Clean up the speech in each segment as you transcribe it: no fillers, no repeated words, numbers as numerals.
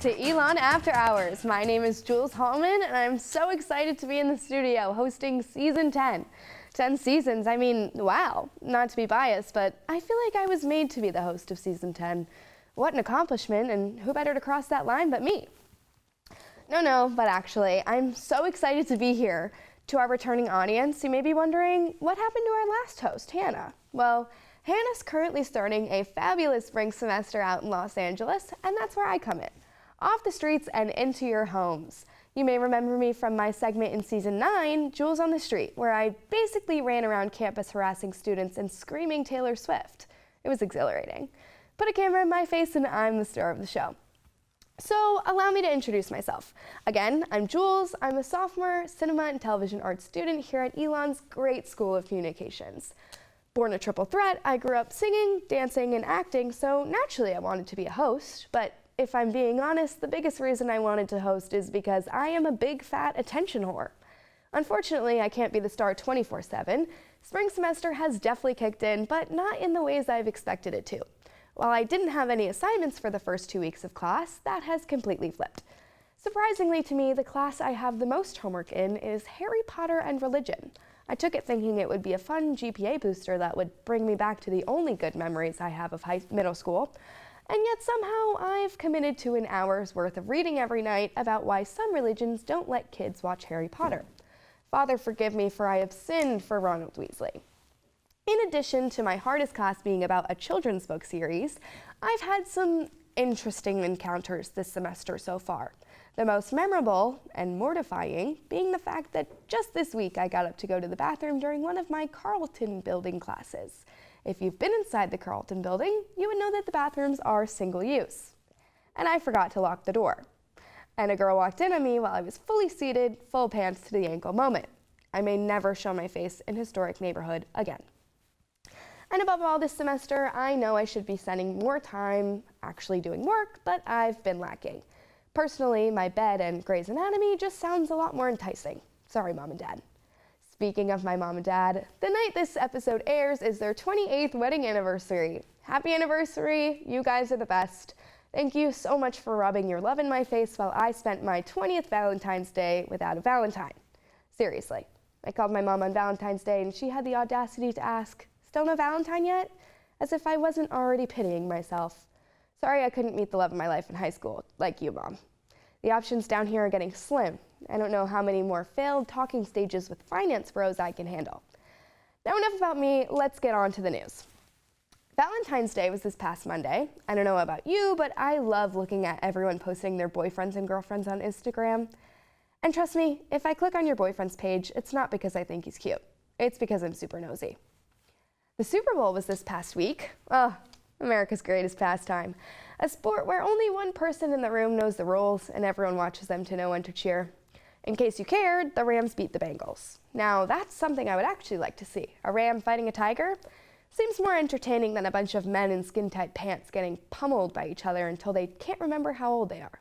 To Elon After Hours. My name is Jules Hallman, and I'm so excited to be in the studio hosting season 10. 10 seasons, I mean, wow. Not to be biased, but I feel like I was made to be the host of season 10. What an accomplishment, and who better to cross that line but me? No, but actually, I'm so excited to be here. To our returning audience, you may be wondering, what happened to our last host, Hannah? Well, Hannah's currently starting a fabulous spring semester out in Los Angeles, and that's where I come in. Off the streets and into your homes. You may remember me from my segment in season 9, Jules on the Street, where I basically ran around campus harassing students and screaming Taylor Swift. It was exhilarating. Put a camera in my face and I'm the star of the show. So allow me to introduce myself. Again, I'm Jules. I'm a sophomore cinema and television arts student here at Elon's great School of Communications. Born a triple threat, I grew up singing, dancing, and acting, so naturally I wanted to be a host, but if I'm being honest, the biggest reason I wanted to host is because I am a big fat attention whore. Unfortunately, I can't be the star 24/7. Spring semester has definitely kicked in, but not in the ways I've expected it to. While I didn't have any assignments for the first 2 weeks of class, that has completely flipped. Surprisingly to me, the class I have the most homework in is Harry Potter and Religion. I took it thinking it would be a fun GPA booster that would bring me back to the only good memories I have of middle school. And yet somehow I've committed to an hour's worth of reading every night about why some religions don't let kids watch Harry Potter. Father forgive me, for I have sinned for Ronald Weasley. In addition to my hardest class being about a children's book series, I've had some interesting encounters this semester so far. The most memorable and mortifying being the fact that just this week I got up to go to the bathroom during one of my Carleton building classes. If you've been inside the Carleton building, you would know that the bathrooms are single use. And I forgot to lock the door. And a girl walked in on me while I was fully seated, full pants to the ankle moment. I may never show my face in historic neighborhood again. And above all this semester, I know I should be spending more time actually doing work, but I've been lacking. Personally, my bed and Grey's Anatomy just sounds a lot more enticing. Sorry, Mom and Dad. Speaking of my mom and dad, the night this episode airs is their 28th wedding anniversary. Happy anniversary, you guys are the best. Thank you so much for rubbing your love in my face while I spent my 20th Valentine's Day without a Valentine. Seriously, I called my mom on Valentine's Day and she had the audacity to ask, "Still no Valentine yet?" As if I wasn't already pitying myself. Sorry I couldn't meet the love of my life in high school, like you, Mom. The options down here are getting slim. I don't know how many more failed talking stages with finance bros I can handle. Now enough about me, let's get on to the news. Valentine's Day was this past Monday. I don't know about you, but I love looking at everyone posting their boyfriends and girlfriends on Instagram. And trust me, if I click on your boyfriend's page, it's not because I think he's cute. It's because I'm super nosy. The Super Bowl was this past week. Oh, America's greatest pastime. A sport where only one person in the room knows the rules and everyone watches them to know when to cheer. In case you cared, the Rams beat the Bengals. Now, that's something I would actually like to see. A ram fighting a tiger? Seems more entertaining than a bunch of men in skin-tight pants getting pummeled by each other until they can't remember how old they are.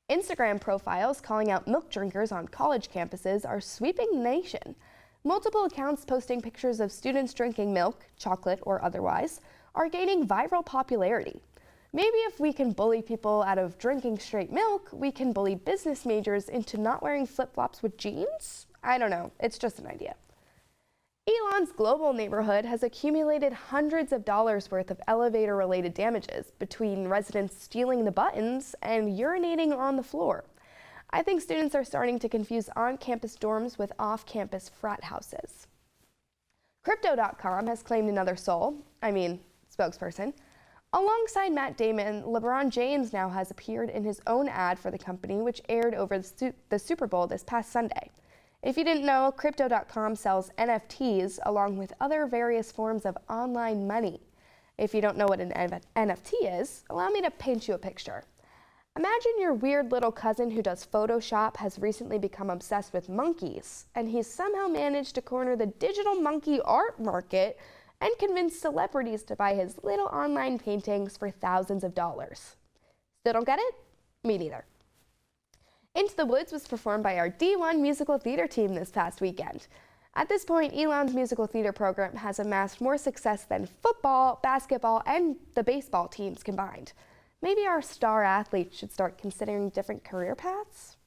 Instagram profiles calling out milk drinkers on college campuses are sweeping the nation. Multiple accounts posting pictures of students drinking milk, chocolate or otherwise, are gaining viral popularity. Maybe if we can bully people out of drinking straight milk, we can bully business majors into not wearing flip-flops with jeans? I don't know, it's just an idea. Elon's global neighborhood has accumulated hundreds of dollars worth of elevator-related damages between residents stealing the buttons and urinating on the floor. I think students are starting to confuse on-campus dorms with off-campus frat houses. Crypto.com has claimed another spokesperson. Alongside Matt Damon, LeBron James now has appeared in his own ad for the company, which aired over the Super Bowl this past Sunday. If you didn't know, Crypto.com sells NFTs along with other various forms of online money. If you don't know what an NFT is, allow me to paint you a picture. Imagine your weird little cousin who does Photoshop has recently become obsessed with monkeys, and he's somehow managed to corner the digital monkey art market and convince celebrities to buy his little online paintings for thousands of dollars. Still don't get it? Me neither. Into the Woods was performed by our D1 musical theater team this past weekend. At this point, Elon's musical theater program has amassed more success than football, basketball, and the baseball teams combined. Maybe our star athletes should start considering different career paths?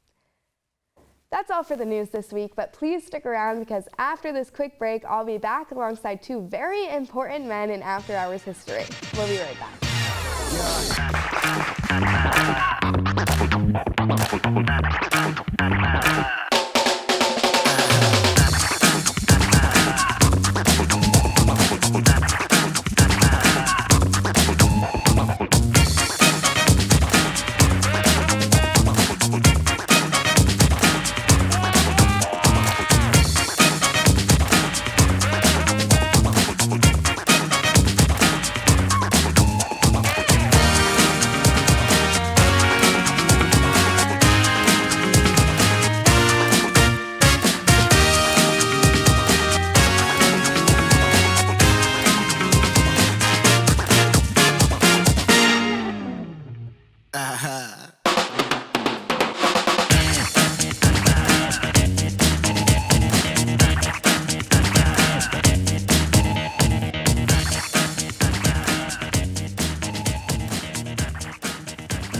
That's all for the news this week, but please stick around because after this quick break, I'll be back alongside two very important men in After Hours history. We'll be right back.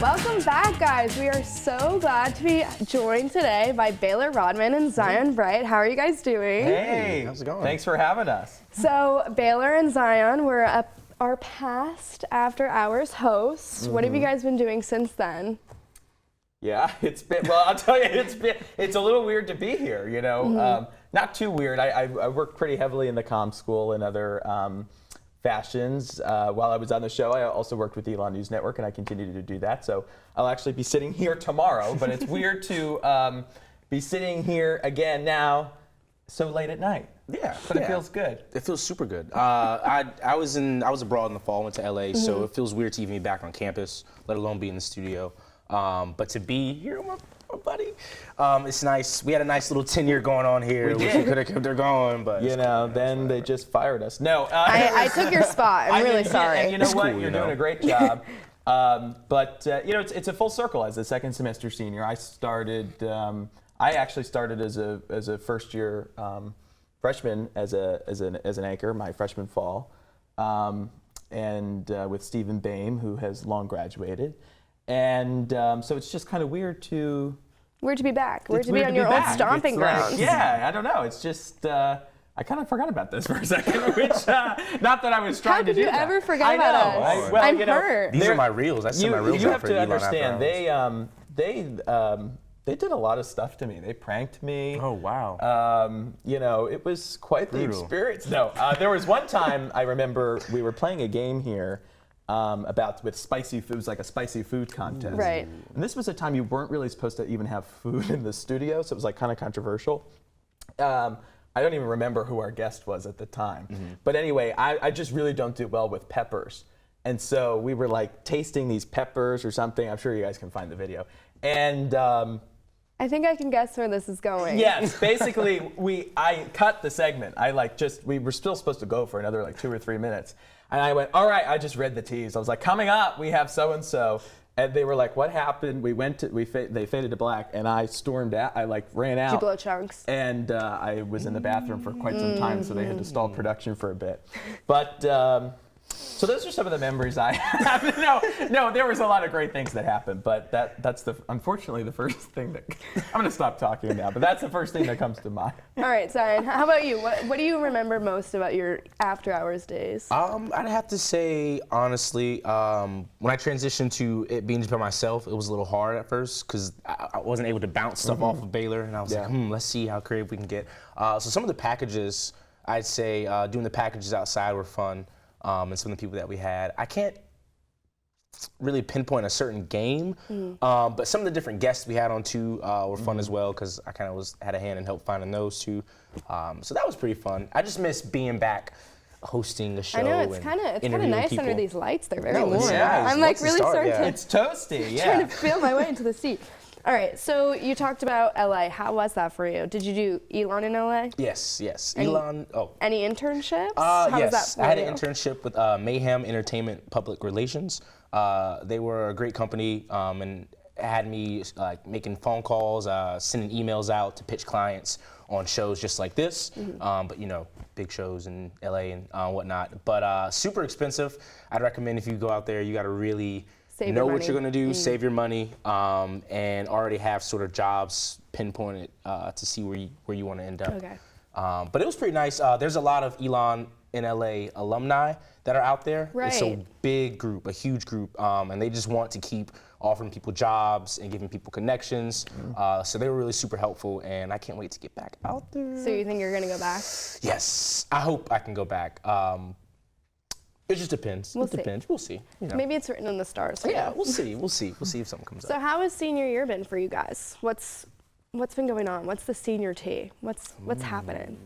Welcome back, guys. We are so glad to be joined today by Baylor Rodman and Zion Bright. How are you guys doing? Hey, how's it going? Thanks for having us. So Baylor and Zion were our past After Hours hosts. What have you guys been doing since then? Yeah, it's been, well, I'll tell you, it's a little weird to be here, you know. Not too weird. I worked pretty heavily in the comm school and other fashions. While I was on the show, I also worked with Elon News Network, and I continue to do that. So I'll actually be sitting here tomorrow, but it's weird to be sitting here again now so late at night. Yeah, but it feels good. It feels super good. I was abroad in the fall, went to LA, so it feels weird to even be back on campus, let alone be in the studio. But to be here with my buddy, it's nice. We had a nice little tenure going on here. We could have kept her going, but you know, then they just fired us. No, I took your spot. I'm really sorry. And you know It's what? cool, You're you know. doing a great job. But you know, it's a full circle. As a second semester senior, I actually started as a first year freshman as an anchor my freshman fall, and with Stephen Boehm, who has long graduated. And so it's just kind of weird to be back. Weird to be on your old stomping grounds. Yeah, I don't know. It's just I kind of forgot about this for a second, which not that I was trying to do that. How could you ever forget about us? Well, I'm you know, hurt. these are my reels. I sent my reels you out have for to Elon understand. After They did a lot of stuff to me. They pranked me. Oh, wow. You know, it was quite the experience. No, there was one time I remember we were playing a game here with spicy food. It was like a spicy food contest. Right. And this was a time you weren't really supposed to even have food in the studio, so it was like kind of controversial. I don't even remember who our guest was at the time. But anyway, I just really don't do well with peppers. And so we were like tasting these peppers or something. I'm sure you guys can find the video. And I think I can guess where this is going. yes, basically I cut the segment. We were still supposed to go for another like 2 or 3 minutes. And I went, all right, I just read the tease. I was like, coming up, we have so-and-so. And they were like, what happened? They faded to black, and I stormed out. I ran out. Did you blow chunks? And I was in the bathroom for quite some time, so they had to stall production for a bit. But so So those are some of the memories I have. No, there was a lot of great things that happened, but that's unfortunately the first thing that I'm going to stop talking now. But that's the first thing that comes to mind. All right, Zion. How about you? What do you remember most about your after-hours days? I'd have to say honestly, when I transitioned to it being just by myself, it was a little hard at first because I wasn't able to bounce stuff off of Baylor, and I was like, let's see how creative we can get. So some of the packages, I'd say doing the packages outside were fun, and some of the people that we had. I can't really pinpoint a certain game, but some of the different guests we had on too were fun as well because I kind of had a hand in help finding those too. So that was pretty fun. I just miss being back hosting a show. I know, it's kind of nice people. under these lights. They're very warm. Yeah, I'm like really starting to It's toasty, trying to feel my way into the seat. All right, so you talked about LA. How was that for you? Did you do Elon in LA? Yes. Elon. Any internships? How was that for I had you? an internship with Mayhem Entertainment Public Relations. They were a great company and had me making phone calls, sending emails out to pitch clients on shows just like this, but big shows in LA and whatnot. But super expensive. I'd recommend if you go out there, you got to really know what you're gonna do, save your money, and already have sort of jobs pinpointed to see where you want to end up. Okay. But it was pretty nice. There's a lot of Elon in LA alumni that are out there. Right. It's a big group, a huge group, and they just want to keep offering people jobs and giving people connections. So they were really super helpful, and I can't wait to get back out there. So you think you're gonna go back? Yes, I hope I can go back. It just depends. We'll it depends. see. We'll see. Maybe it's written in the stars. Yeah, we'll see. We'll see if something comes So up. how has senior year been for you guys? What's been going on? What's the senior tea? What's happening?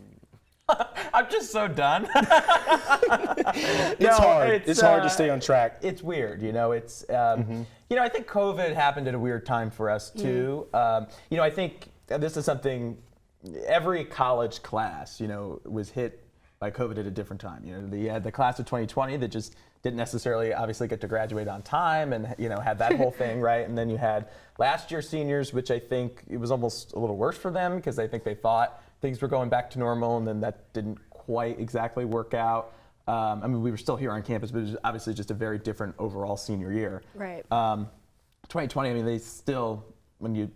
I'm just so done. It's hard. It's hard to stay on track. It's weird, It's I think COVID happened at a weird time for us too. I think this is something every college class, was hit by COVID at a different time. You had the class of 2020 that just didn't necessarily obviously get to graduate on time and had that whole thing, right? And then you had last year seniors, which I think it was almost a little worse for them because I think they thought things were going back to normal, and then that didn't quite exactly work out. We were still here on campus, but it was obviously just a very different overall senior year. Right. 2020, they still,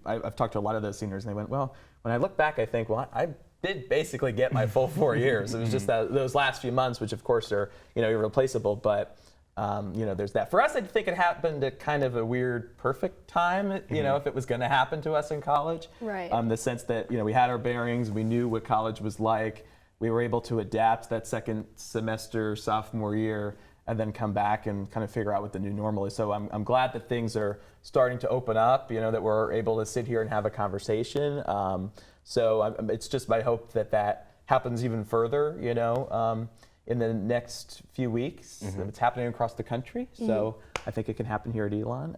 I've talked to a lot of those seniors, and they went, well, when I look back, I think, well, I did basically get my full 4 years. It was just those last few months, which of course are, irreplaceable, but there's that. For us, I think it happened at kind of a weird, perfect time, if it was going to happen to us in college. Right. The sense that, we had our bearings, we knew what college was like, we were able to adapt that second semester, sophomore year, and then come back and kind of figure out what the new normal is. So I'm glad that things are starting to open up, that we're able to sit here and have a conversation. So it's just my hope that happens even further, in the next few weeks. It's happening across the country, so I think it can happen here at Elon.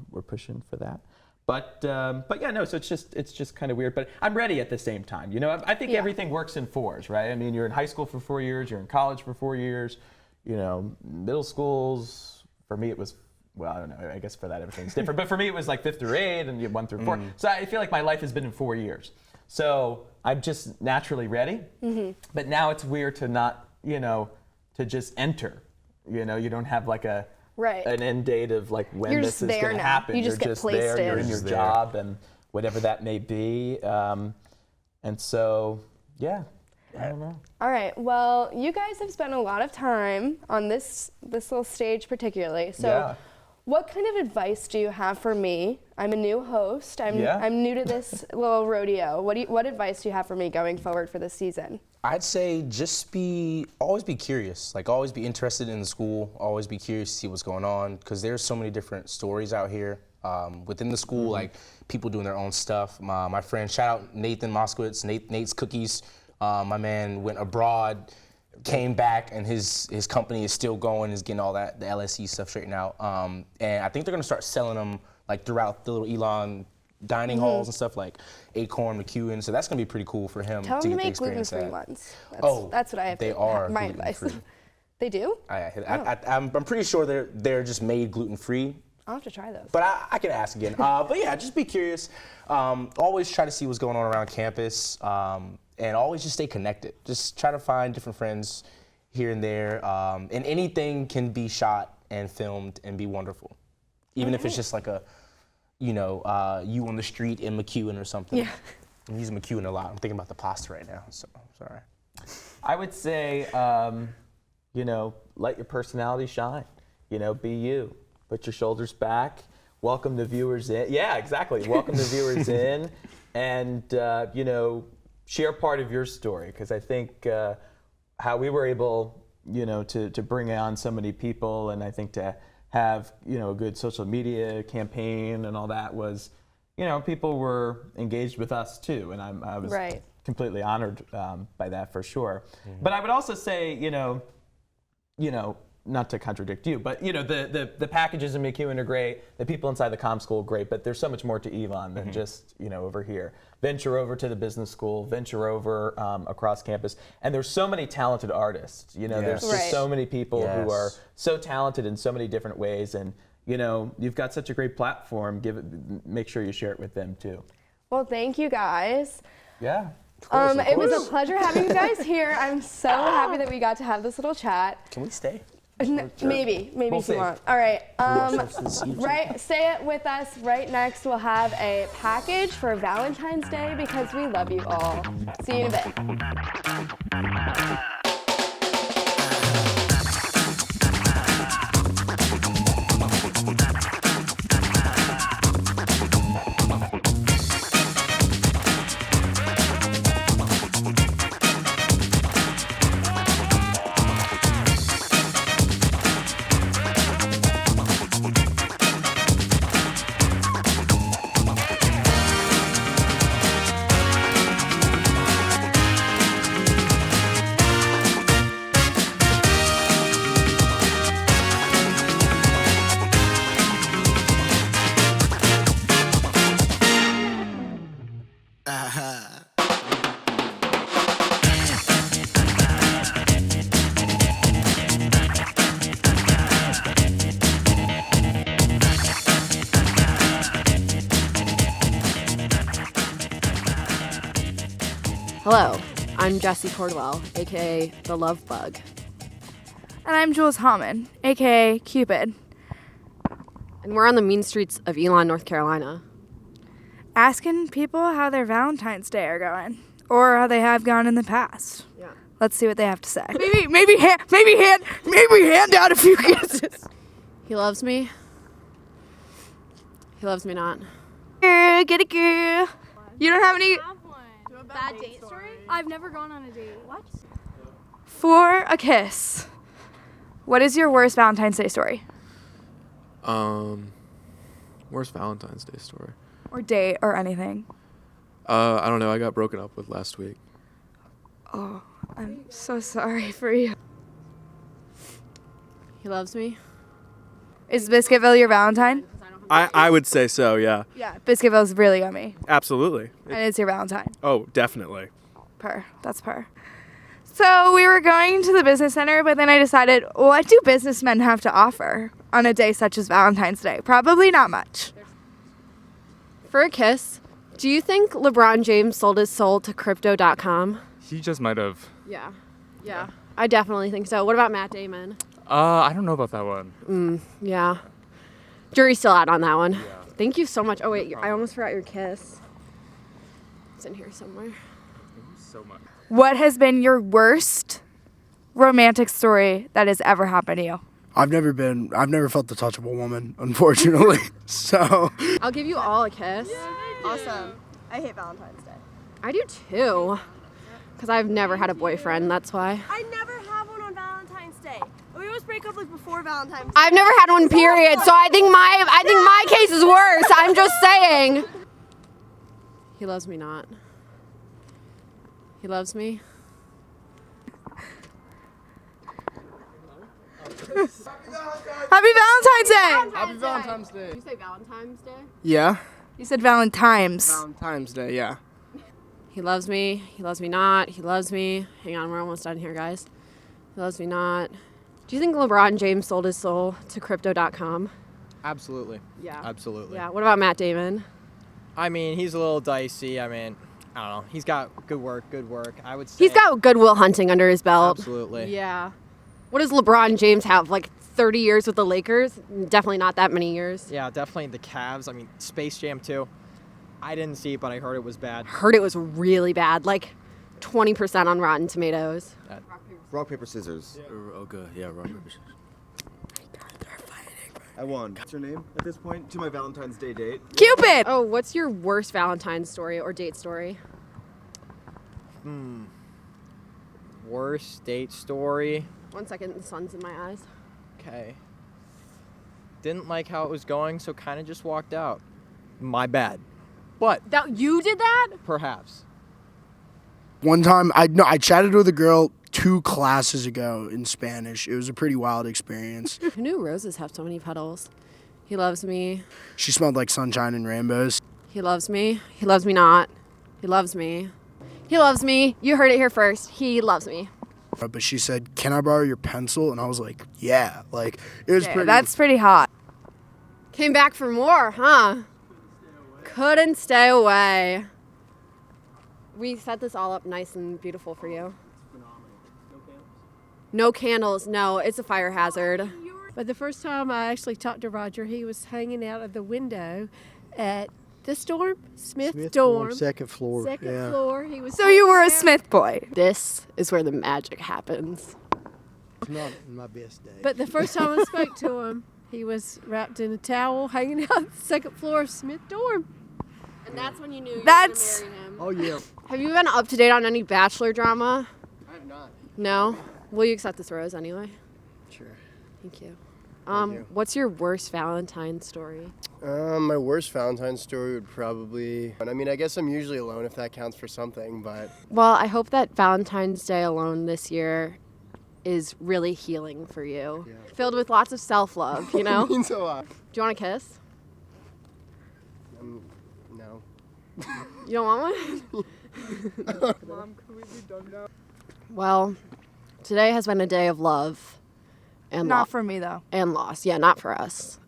We're pushing for that. But yeah, no. So it's just kind of weird. But I'm ready at the same time. I think everything works in fours, right? You're in high school for 4 years, you're in college for 4 years. Middle schools, for me it was, well, I don't know. I guess for that everything's different. But for me it was like 5th through 8th and 1 through 4. So I feel like my life has been in 4 years. So I'm just naturally ready. But now it's weird to not, to just enter. You don't have like an end date of like when You're this just is going to happen. You just You're get just placed there. in. You're in your job and whatever that may be. And so, yeah, I don't know. All right. Well, you guys have spent a lot of time on this little stage particularly. So what kind of advice do you have for me? I'm a new host. I'm new to this little rodeo. What advice do you have for me going forward for this season? I'd say just always be curious. Always be interested in the school. Always be curious to see what's going on because there's so many different stories out here within the school. People doing their own stuff. My friend, shout out Nathan Moskowitz, Nate's Cookies. My man went abroad, came back, and his company is still going. Is getting all the LSE stuff straightened out. And I think they're gonna start selling them throughout the little Elon dining halls and stuff like Acorn, McEwen. So that's gonna be pretty cool for him Tell to them get to the make experience. gluten-free ones. Oh, that's what I have. They are my advice. They do? I'm pretty sure they're just made gluten-free. I'll have to try those. But I can ask again. But yeah, just be curious. Always try to see what's going on around campus. And always just stay connected. Just try to find different friends here and there, and anything can be shot and filmed and be wonderful, even if it's just like a, you on the street in McEwen or something. Yeah. I'm using McEwen a lot. I'm thinking about the pasta right now, so sorry. I would say, let your personality shine. Be you. Put your shoulders back. Welcome the viewers in. Yeah, exactly. Welcome the viewers in, and share part of your story, because I think how we were able, to bring on so many people, and I think to have a good social media campaign and all that was, people were engaged with us too, and I was completely honored by that for sure. Mm-hmm. But I would also say, not to contradict you, but the packages in McEwen are great. The people inside the comm school are great, but there's so much more to Elon than just over here. Venture over to the business school, venture over across campus, and there's so many talented artists. There's just so many people who are so talented in so many different ways, and you've got such a great platform. Make sure you share it with them too. Well, thank you guys. Yeah. Of course. It was a pleasure having you guys here. I'm so happy that we got to have this little chat. Can we stay? Maybe we'll if you want. All right. Stay with us. Right next, we'll have a package for Valentine's Day because we love you all. See you in a bit. Hello, I'm Jessie Cordwell, aka the Love Bug. And I'm Jules Hallman, aka Cupid. And we're on the mean streets of Elon, North Carolina. Asking people how their Valentine's Day are going, or how they have gone in the past. Yeah. Let's see what they have to say. Maybe hand out a few kisses. He loves me. He loves me not. Girl, get a girl. You don't have any bad date story? I've never gone on a date. What? For a kiss. What is your worst Valentine's Day story? Worst Valentine's Day story. Or date or anything. I don't know. I got broken up with last week. Oh, I'm so sorry for you. He loves me. Is Biscuitville your Valentine? I would say so, yeah. Yeah, Biscuitville's really yummy. Absolutely. And it's your Valentine. Oh, definitely. That's per. So we were going to the business center, but then I decided, what do businessmen have to offer on a day such as Valentine's Day? Probably not much. For a kiss, do you think LeBron James sold his soul to crypto.com? He just might have. Yeah. I definitely think so. What about Matt Damon? I don't know about that one. Yeah. Jury's still out on that one. Yeah. Thank you so much. Oh, wait, I almost forgot your kiss. It's in here somewhere. Thank you so much. What has been your worst romantic story that has ever happened to you? I've never felt the touch of a woman, unfortunately. So I'll give you all a kiss. Awesome. I hate Valentine's Day. I do too. Because I've never had a boyfriend, that's why. I never have one on Valentine's Day. We always break up like before Valentine's Day. I've never had one, period. So I think my case is worse. I'm just saying. He loves me not. He loves me. Happy Valentine's Day! Happy Valentine's Day. Did you say Valentine's Day? Yeah. You said Valentine's. Valentine's Day, yeah. He loves me. He loves me not. He loves me. Hang on, we're almost done here, guys. He loves me not. Do you think LeBron James sold his soul to crypto.com? Absolutely. Yeah. Absolutely. Yeah. What about Matt Damon? I mean, he's a little dicey. I mean, I don't know. He's got good work. I would say. He's got Good Will Hunting under his belt. Absolutely. Yeah. What does LeBron James have? Like 30 years with the Lakers? Definitely not that many years. Yeah, definitely the Cavs. I mean, Space Jam too. I didn't see it, but I heard it was bad. Heard it was really bad, like 20% on Rotten Tomatoes. Rock, paper, scissors. Okay, yeah, rock, paper, scissors. I won. What's your name at this point? To my Valentine's Day date. Cupid! Oh, what's your worst Valentine's story or date story? Worst date story. 1 second, the sun's in my eyes. Okay. Didn't like how it was going, so kind of just walked out. My bad. But You did that? perhaps. One time, I chatted with a girl 2 classes ago in Spanish. It was a pretty wild experience. Who knew roses have so many petals? He loves me. She smelled like sunshine and rainbows. He loves me. He loves me not. He loves me. He loves me. You heard it here first. He loves me. But she said, "Can I borrow your pencil?" And I was like, "Yeah." Like, it was pretty. That's pretty hot. Came back for more, huh? Couldn't stay away. We set this all up nice and beautiful for you. No candles. No, it's a fire hazard. But the first time I actually talked to Roger, he was hanging out of the window at the Smith dorm. Second floor. Second floor. He was. So you were a Smith boy. This is where the magic happens. It's not my best day. But the first time I spoke to him, he was wrapped in a towel, hanging out on the second floor of Smith dorm. And that's when you knew you That's- were going to marry him. Oh, yeah. Have you been up to date on any Bachelor drama? I have not. No? Will you accept this rose anyway? Sure. Thank you. you. What's your worst Valentine story? My worst Valentine's story would probably... I mean, I guess I'm usually alone if that counts for something, but... Well, I hope that Valentine's Day alone this year is really healing for you. Yeah. Filled with lots of self-love, you know? It means a lot. Do you want a kiss? No. You don't want one? Mom, can we be done now? Well, today has been a day of love and Not for me, though. and loss. Yeah, not for us.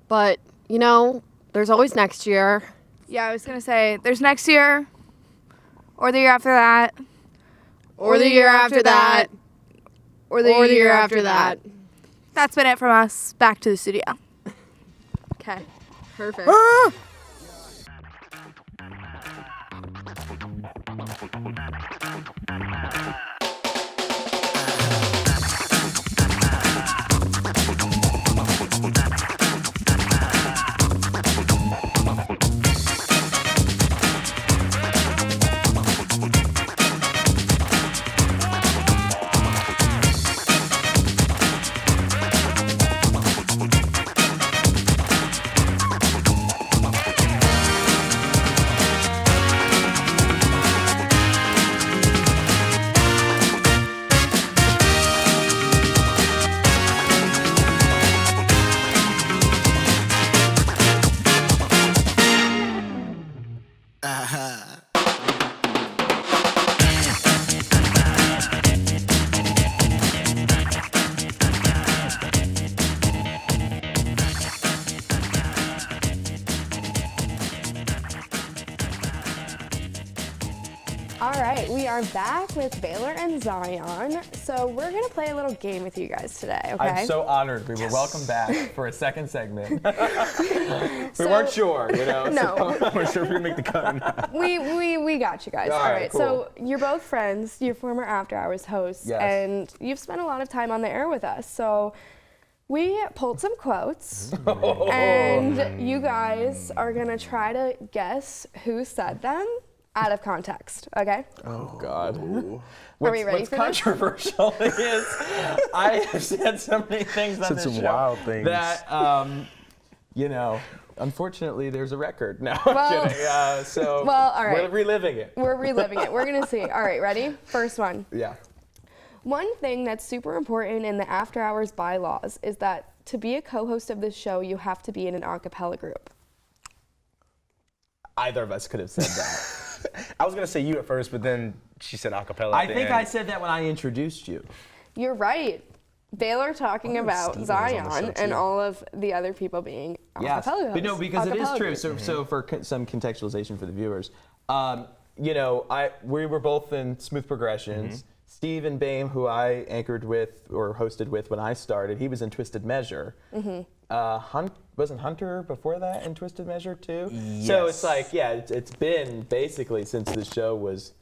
But, you know, there's always next year. Yeah, I was going to say, there's next year, or the year after that, Or the year after that. or the year after that. that. That's been it from us. Back to the studio. Okay. Perfect. All right, we are back with Baylor and Zion. So we're gonna play a little game with you guys today, okay? I'm so honored. We were welcome back for a second segment. We So- weren't sure, you know. No. So we're sure if we make the cut or not. We got you guys. All All right, right, cool. so you're both friends, you're former After Hours hosts, Yes. and you've spent a lot of time on the air with us. So we pulled some quotes, and you guys are gonna try to guess who said them out of context, okay? Oh God. Are we ready What's for this? controversial is I have said so many things on Said this some show wild things. that you know, unfortunately there's a record now. Well- I'm kidding. So Well, all right. we're reliving it. We're reliving it. We're gonna see. All right, ready? First one. Yeah. One thing that's super important in the After Hours bylaws is that to be a co-host of this show, you have to be in an a cappella group. Either of us could have said that. I was gonna say you at first, but then she said acapella. I think I said that when I introduced you. You're right. Baylor talking about Steve was on the show, Zion and too. all of the other people being a Yes, cappella but no, hosts, because a it is cappella true. group. So for some contextualization for the viewers, you know, we were both in Smooth Progressions. Steve and Bame, who I anchored with or hosted with when I started, he was in Twisted Measure. Wasn't Hunter before that in Twisted Measure too? Yes. So it's like, yeah, it's been basically since the show was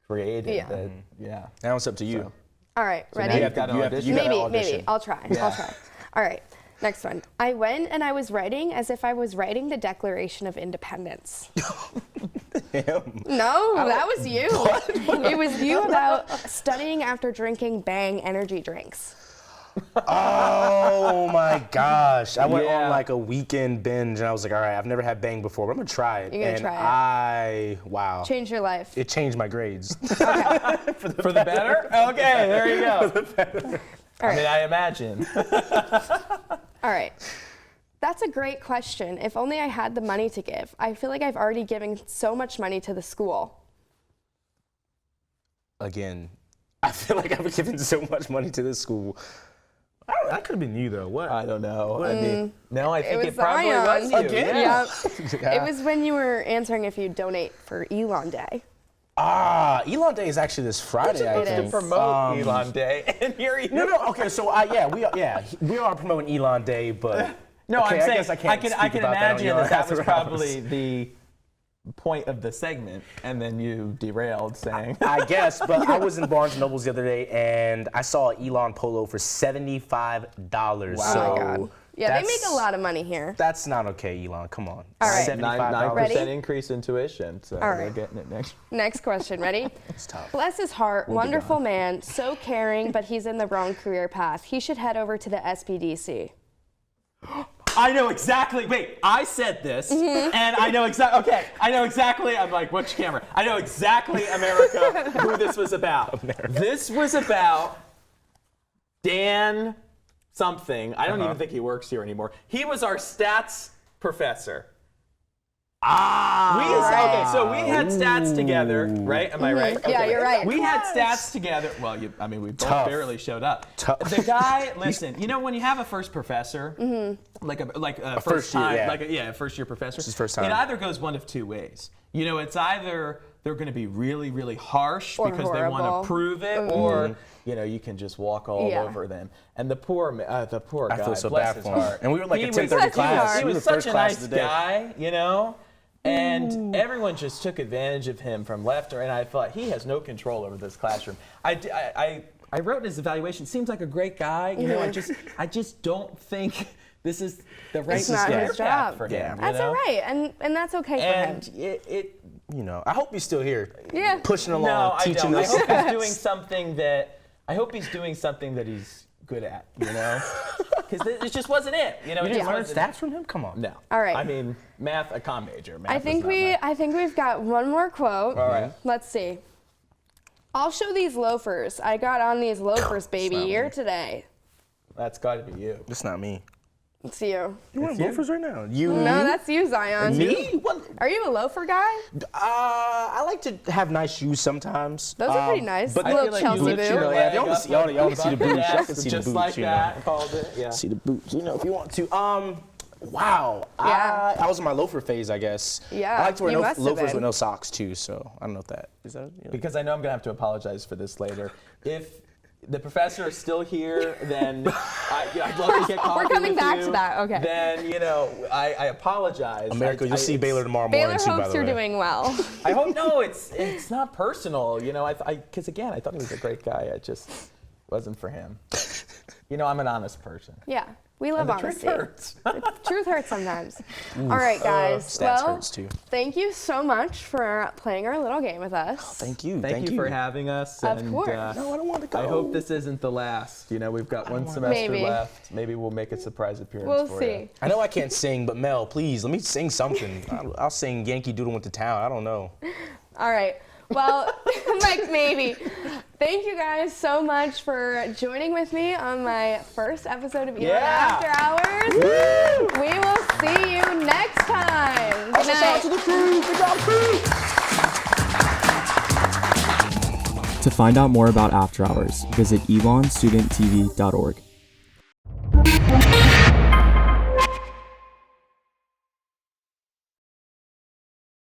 created. Yeah. That, yeah. Now it's up to you. So- All right, So ready? now you've got to audition. Maybe. I'll try. I'll try. All right. Next one. I went and I was writing as if I was writing the Declaration of Independence. No, that was you. It was you about studying after drinking Bang energy drinks. Oh my gosh. I went Yeah. on like a weekend binge and I was like, all right, I've never had Bang before, but I'm gonna try it. You're gonna and try wow. Change your life. It changed my grades. For the better? Okay, there you go. I mean, I imagine. All right. That's a great question. If only I had the money to give. I feel like I've already given so much money to the school. Again, I feel like I've given so much money to this school. That could have been you though. What? I don't know. I mean, no, I think was it probably Zion. was you. Again? Yeah. It was when you were answering if you donate for Elon Day. Elon Day is actually this Friday, I It think. is. To promote Elon Day, and here you No, okay, so we are promoting Elon Day, but No, okay, I'm saying guess I can't can speak about imagine that, on that was your probably the point of the segment, and then you derailed saying. I guess, but I was in Barnes & Noble's the other day, and I saw an Elon polo for $75. Wow. So Oh my God. Yeah, they make that's- a lot of money here. That's not okay, Elon. Come on. All right. $75. 9% Ready? increase in tuition, so All we're right. getting it next. Next question. Ready? It's tough. Bless his heart, We'll be wonderful gone. man, so caring, but he's in the wrong career path. He should head over to the SPDC. I know exactly. Wait, I said this, and I know exactly. Okay, I know exactly. I'm like, which camera? I know exactly, America, who this was about. This was about Dan something. I don't even think he works here anymore. He was our stats professor. Okay, so we had stats together, right? Am I right? Yeah, Okay. you're right. We had stats together. Well, we both Tough. barely showed up. Tough. The guy, listen, you know when you have a first professor, like a first year, time, yeah. a first year professor, It's his first time. it either goes one of two ways. You know, it's either they're going to be really, really harsh Or because they want horrible. to prove it, or you can just walk all Yeah. over them. And the poor guy, I feel so bless bad his for him. heart. And we were like He a was 10:30 such a class. heart. He We were was the such first a class nice of the day. guy, and everyone just took advantage of him from left or right. And I thought he has no control over this classroom. I wrote in his evaluation, seems like a great guy. You know, I just don't think this is the right It's not career his path job. for him. Yeah. you That's know? all right, and that's okay for him. And it I hope he's still here. Yeah. Pushing along, no, teaching I us. don't. I hope he's doing something that he's good at. You know, because it just wasn't it. You know, You it didn't just learn wasn't- stats from him? Come on. No. All right. I mean, math, a comm major. Math I think we've got one more quote. All right. Let's see. I'll show these loafers. I got on these loafers, baby, not here me. today. That's got to be you. That's not me. It's you. You wearing loafers right now? You? No, that's you, Zion. Me? What? Are you a loafer guy? I like to have nice shoes sometimes. Those are pretty nice. But Little like Chelsea you lift boot. your Yeah, leg y'all can up see- y'all like can see the above boots. desk, Y'all can see the just boots, like you know. that. Called it. Yeah. See the boots, if you want to. Wow. Yeah. I was in my loafer phase, I guess. Yeah, I like to wear you must have loafers been. with no socks too, so I don't know if that is that. Because I know I'm gonna have to apologize for this later. If the professor is still here, then I'd love to get coffee We're coming with back you. to that, okay. Then I apologize. America, you'll see Baylor tomorrow Baylor morning too, by hopes the you're way. doing well. I hope no, it's not personal. You know, because again, I thought he was a great guy. It just wasn't for him. You know, I'm an honest person. Yeah, we love And the honesty. truth hurts. Truth hurts sometimes. All right, guys. Stats well, hurts too. thank you so much for playing our little game with us. Thank you. Thank you for having us. Of and, course. No, I don't want to go. I hope this isn't the last. You know, we've got one semester Maybe. left. Maybe we'll make a surprise appearance We'll for see. you. I know I can't sing, but Mel, please let me sing something. I'll sing Yankee Doodle Went to Town. I don't know. All right. Well, like maybe. Thank you guys so much for joining with me on my first episode of Elon After Hours. Woo! We will see you next time. Good Shout out to night. the crew. Good job, crew. To find out more about After Hours, visit elonstudenttv.org.